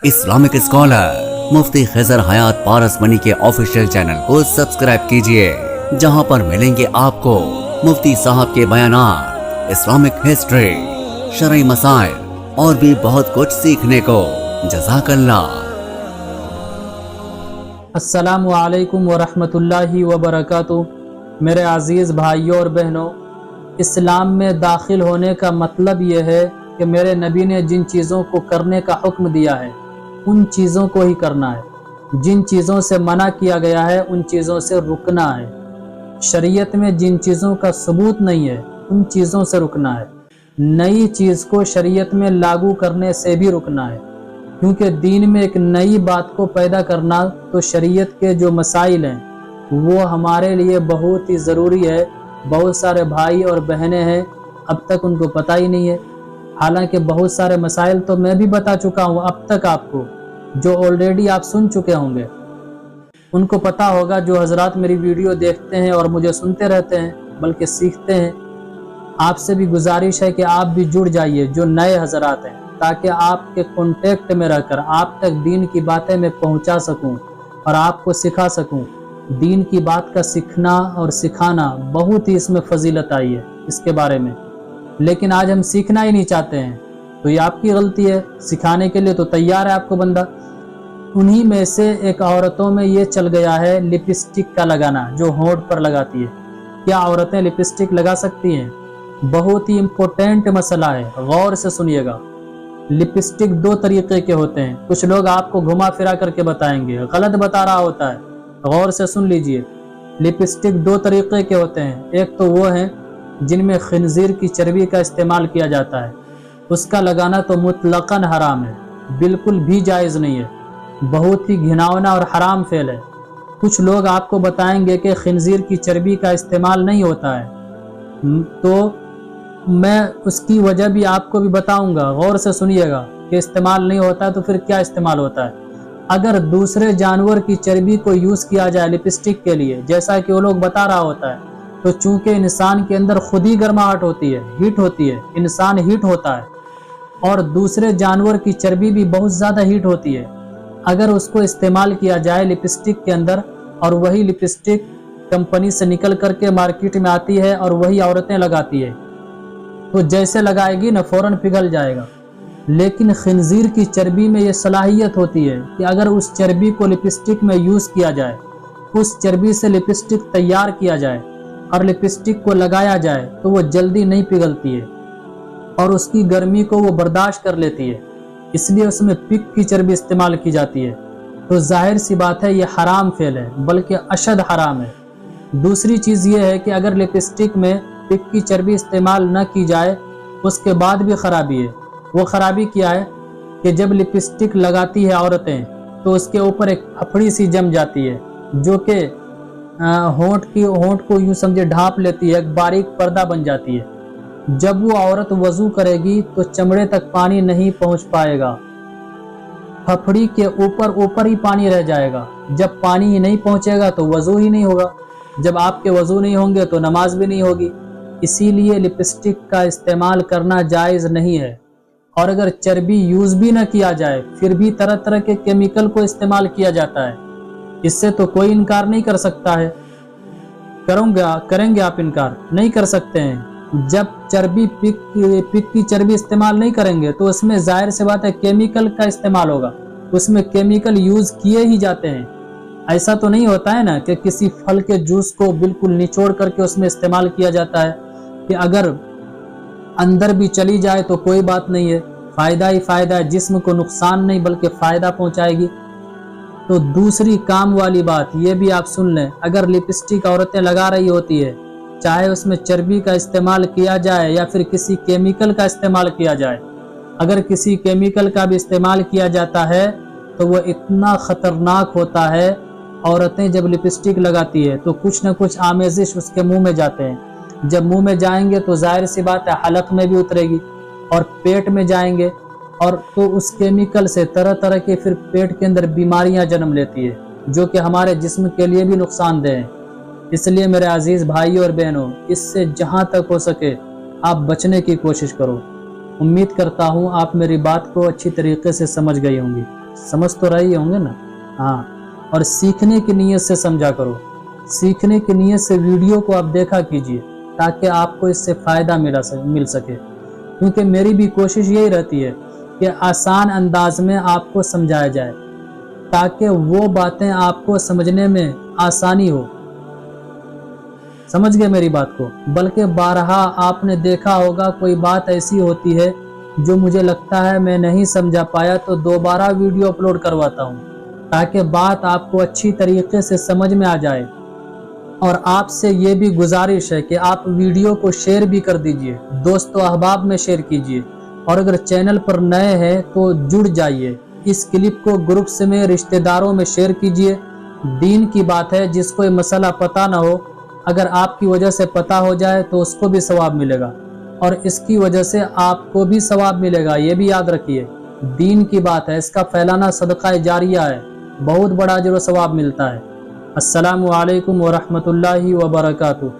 Islamic scholar मुफ्ती खिजर हयात पारस money के official channel को subscribe कीजिए, जहां पर मिलेंगे आपको मुफ्ती साहब के बयानात, इस्लामिक हिस्ट्री, शरई मसाइल और भी बहुत कुछ सीखने को। जज़ाकल्लाह। अस्सलामु अलैकुम वरहमतुल्लाहि वबरकातुहू। मेरे अज़ीज़ भाइयों और बहनों, इस्लाम में दाखिल होने का मतलब यह है कि मेरे नबी ने जिन चीज़ों को करने का हुक्म दिया है उन चीज़ों को ही करना है। जिन चीज़ों से मना किया गया है उन चीज़ों से रुकना है। शरीयत में जिन चीज़ों का सबूत नहीं है उन चीज़ों से रुकना है। नई चीज़ को शरीयत में लागू करने से भी रुकना है, क्योंकि दीन में एक नई बात को पैदा करना तो शरीयत के जो मसाइल हैं वो हमारे लिए बहुत ही ज़रूरी है। बहुत सारे भाई और बहनें हैं अब तक उनको पता ही नहीं है। हालांकि बहुत सारे मसाइल तो मैं भी बता चुका हूँ अब तक आपको, जो ऑलरेडी आप सुन चुके होंगे। उनको पता होगा जो हजरात मेरी वीडियो देखते हैं और मुझे सुनते रहते हैं बल्कि सीखते हैं। आपसे भी गुजारिश है कि आप भी जुड़ जाइए जो नए हजरात हैं, ताकि आपके कांटेक्ट में रहकर आप तक दीन की बातें मैं पहुंचा सकूं और आपको सिखा सकूं। दीन की बात का सीखना और सिखाना बहुत ही इसमें फजीलत आई है इसके बारे में, लेकिन आज हम सीखना ही नहीं चाहते हैं, तो ये आपकी गलती है। सिखाने के लिए तो तैयार है आपको बंदा। उन्हीं में से एक औरतों में ये चल गया है लिपस्टिक का लगाना, जो होंठ पर लगाती है। क्या औरतें लिपस्टिक लगा सकती हैं? बहुत ही इम्पोर्टेंट मसला है, गौर से सुनिएगा। लिपस्टिक दो तरीके के होते हैं। कुछ लोग आपको घुमा फिरा करके बताएंगे, गलत बता रहा होता है। गौर से सुन लीजिए। लिपस्टिक दो तरीके के होते हैं। एक तो वो हैं जिनमें खिंजीर की चर्बी का इस्तेमाल किया जाता है, उसका लगाना तो मुतलकन हराम है, बिल्कुल भी जायज़ नहीं है, बहुत ही घिनौना और हराम फेल है। कुछ लोग आपको बताएंगे कि खिंजीर की चर्बी का इस्तेमाल नहीं होता है, तो मैं उसकी वजह भी आपको भी बताऊंगा। गौर से सुनिएगा कि इस्तेमाल नहीं होता है तो फिर क्या इस्तेमाल होता है। अगर दूसरे जानवर की चर्बी को यूज़ किया जाए लिपस्टिक के लिए, जैसा कि वो लोग बता रहा होता है, तो चूंकि इंसान के अंदर खुद ही गर्माहट होती है, हीट होती है, इंसान हीट होता है, और दूसरे जानवर की चर्बी भी बहुत ज़्यादा हीट होती है। अगर उसको इस्तेमाल किया जाए लिपस्टिक के अंदर, और वही लिपस्टिक कंपनी से निकल करके मार्केट में आती है और वही औरतें लगाती है, तो जैसे लगाएगी ना फौरन पिघल जाएगा। लेकिन खिंजीर की चर्बी में ये सलाहियत होती है कि अगर उस चर्बी को लिपस्टिक में यूज़ किया जाए, उस चर्बी से लिपस्टिक तैयार किया जाए और लिपस्टिक को लगाया जाए, तो वो जल्दी नहीं पिघलती है और उसकी गर्मी को वो बर्दाश्त कर लेती है, इसलिए उसमें पिग की चर्बी इस्तेमाल की जाती है। तो जाहिर सी बात है ये हराम फेल है, बल्कि अशद हराम है। दूसरी चीज़ ये है कि अगर लिपस्टिक में पिग की चर्बी इस्तेमाल न की जाए उसके बाद भी खराबी है। वो खराबी क्या है कि जब लिपस्टिक लगाती है औरतें तो उसके ऊपर एक फफड़ी सी जम जाती है, जो कि होंठ को यूं समझे ढांप लेती है, एक बारीक पर्दा बन जाती है। जब वो औरत वजू करेगी तो चमड़े तक पानी नहीं पहुंच पाएगा, फफड़ी के ऊपर ही पानी रह जाएगा। जब पानी ही नहीं पहुंचेगा तो वजू ही नहीं होगा, जब आपके वजू नहीं होंगे तो नमाज भी नहीं होगी। इसीलिए लिपस्टिक का इस्तेमाल करना जायज़ नहीं है। और अगर चर्बी यूज़ भी न किया जाए फिर भी तरह तरह के केमिकल को इस्तेमाल किया जाता है, इससे तो कोई इनकार नहीं कर सकता है। करेंगे आप इनकार? नहीं कर सकते हैं। जब चर्बी पिग की चर्बी इस्तेमाल नहीं करेंगे तो उसमें जाहिर सी बात है केमिकल का इस्तेमाल होगा, उसमें केमिकल यूज़ किए ही जाते हैं। ऐसा तो नहीं होता है ना कि किसी फल के जूस को बिल्कुल निचोड़ करके उसमें इस्तेमाल किया जाता है कि अगर अंदर भी चली जाए तो कोई बात नहीं है, फ़ायदा ही फ़ायदा है, जिस्म को नुकसान नहीं बल्कि फ़ायदा पहुंचाएगी। तो दूसरी काम वाली बात ये भी आप सुन लें, अगर लिपस्टिक औरतें लगा रही होती है, चाहे उसमें चर्बी का इस्तेमाल किया जाए या फिर किसी केमिकल का इस्तेमाल किया जाए, अगर किसी केमिकल का भी इस्तेमाल किया जाता है तो वो इतना ख़तरनाक होता है। औरतें जब लिपस्टिक लगाती है तो कुछ न कुछ आमेजिश उसके मुंह में जाते हैं। जब मुंह में जाएंगे तो जाहिर सी बात है हलक में भी उतरेगी और पेट में जाएंगे, और तो उस केमिकल से तरह तरह के फिर पेट के अंदर बीमारियां जन्म लेती है, जो कि हमारे जिस्म के लिए भी नुकसानदेह है। इसलिए मेरे अजीज़ भाइयों और बहनों, इससे जहां तक हो सके आप बचने की कोशिश करो। उम्मीद करता हूं आप मेरी बात को अच्छी तरीके से समझ गई होंगी। समझ तो रहे होंगे ना। हाँ, और सीखने की नीयत से समझा करो। सीखने की नीयत से वीडियो को आप देखा कीजिए ताकि आपको इससे फ़ायदा मिल सके। क्योंकि मेरी भी कोशिश यही रहती है कि आसान अंदाज में आपको समझाया जाए ताकि वो बातें आपको समझने में आसानी हो। समझ गए मेरी बात को। बल्कि बारहा आपने देखा होगा कोई बात ऐसी होती है जो मुझे लगता है मैं नहीं समझा पाया तो दोबारा वीडियो अपलोड करवाता हूँ ताकि बात आपको अच्छी तरीके से समझ में आ जाए। और आपसे ये भी गुजारिश है कि आप वीडियो को शेयर भी कर दीजिए, दोस्तों अहबाब में शेयर कीजिए। और अगर चैनल पर नए हैं तो जुड़ जाइए। इस क्लिप को ग्रुप्स में, रिश्तेदारों में शेयर कीजिए। दीन की बात है, जिसको ये मसला पता ना हो, अगर आपकी वजह से पता हो जाए तो उसको भी सवाब मिलेगा और इसकी वजह से आपको भी सवाब मिलेगा। ये भी याद रखिए, दीन की बात है, इसका फैलाना सदका जारिया है, बहुत बड़ा अजर व सवाब मिलता है। अस्सलामु अलैकुम व रहमतुल्लाहि व बरकातुहू।